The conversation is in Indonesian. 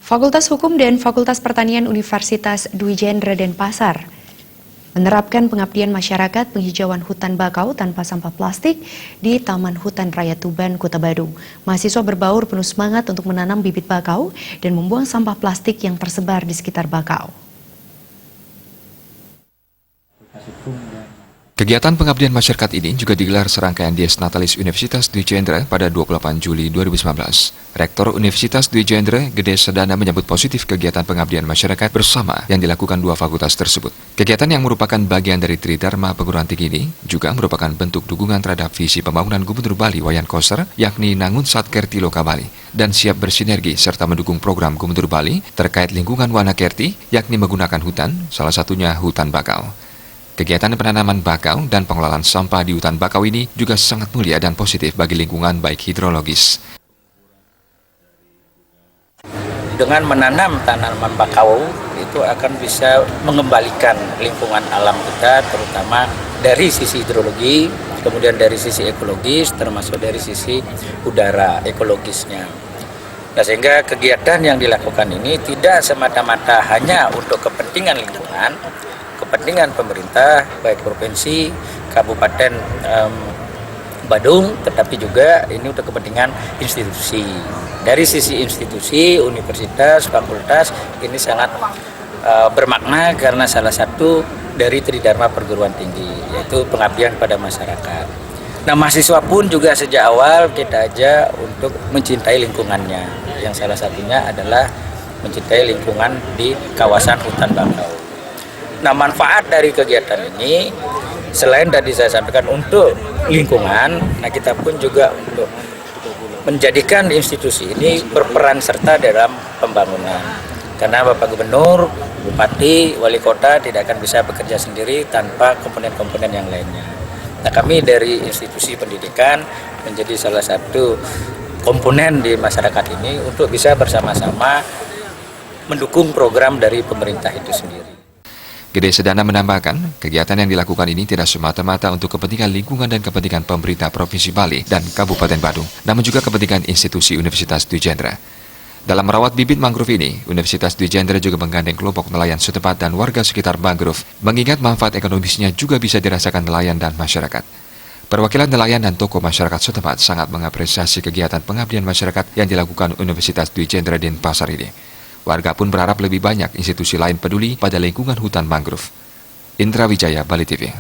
Fakultas Hukum dan Fakultas Pertanian Universitas Dwi Jendra Denpasar menerapkan pengabdian masyarakat penghijauan hutan bakau tanpa sampah plastik di Taman Hutan Raya Tuban, Kota Badung. Mahasiswa berbaur penuh semangat untuk menanam bibit bakau dan membuang sampah plastik yang tersebar di sekitar bakau. Kegiatan pengabdian masyarakat ini juga digelar serangkaian Dies Natalis Universitas Dwi Jendra pada 28 Juli 2019. Rektor Universitas Dwi Jendra, Gede Sedana, menyambut positif kegiatan pengabdian masyarakat bersama yang dilakukan dua fakultas tersebut. Kegiatan yang merupakan bagian dari Tridharma Perguruan Tinggi ini juga merupakan bentuk dukungan terhadap visi pembangunan Gubernur Bali Wayan Koster, yakni Nangun Satkerti Loka Bali, dan siap bersinergi serta mendukung program Gubernur Bali terkait lingkungan Wanakerti, yakni menggunakan hutan, salah satunya hutan bakau. Kegiatan penanaman bakau dan pengelolaan sampah di hutan bakau ini juga sangat mulia dan positif bagi lingkungan baik hidrologis. Dengan menanam tanaman bakau itu akan bisa mengembalikan lingkungan alam kita, terutama dari sisi hidrologi, kemudian dari sisi ekologis, termasuk dari sisi udara ekologisnya. Nah, sehingga kegiatan yang dilakukan ini tidak semata-mata hanya untuk kepentingan lingkungan, kepentingan pemerintah, baik provinsi, kabupaten Badung, tetapi juga ini untuk kepentingan institusi. Dari sisi institusi, universitas, fakultas, ini sangat bermakna karena salah satu dari Tridharma Perguruan Tinggi, yaitu pengabdian pada masyarakat. Nah, mahasiswa pun juga sejak awal kita ajak untuk mencintai lingkungannya, yang salah satunya adalah mencintai lingkungan di kawasan hutan bakau. Nah, manfaat dari kegiatan ini selain tadi saya sampaikan untuk lingkungan, nah kita pun juga untuk menjadikan institusi ini berperan serta dalam pembangunan. Karena Bapak Gubernur, Bupati, Wali Kota tidak akan bisa bekerja sendiri tanpa komponen-komponen yang lainnya. Nah, kami dari institusi pendidikan menjadi salah satu komponen di masyarakat ini untuk bisa bersama-sama mendukung program dari pemerintah itu sendiri. Gede Sedana menambahkan, kegiatan yang dilakukan ini tidak semata-mata untuk kepentingan lingkungan dan kepentingan pemerintah Provinsi Bali dan Kabupaten Badung, namun juga kepentingan institusi Universitas Dwi Jendra. Dalam merawat bibit mangrove ini, Universitas Dwi Jendra juga menggandeng kelompok nelayan setempat dan warga sekitar mangrove, mengingat manfaat ekonomisnya juga bisa dirasakan nelayan dan masyarakat. Perwakilan nelayan dan tokoh masyarakat setempat sangat mengapresiasi kegiatan pengabdian masyarakat yang dilakukan Universitas Dwi Jendra Denpasar ini. Warga pun berharap lebih banyak institusi lain peduli pada lingkungan hutan mangrove. Indra Wijaya, Bali TV.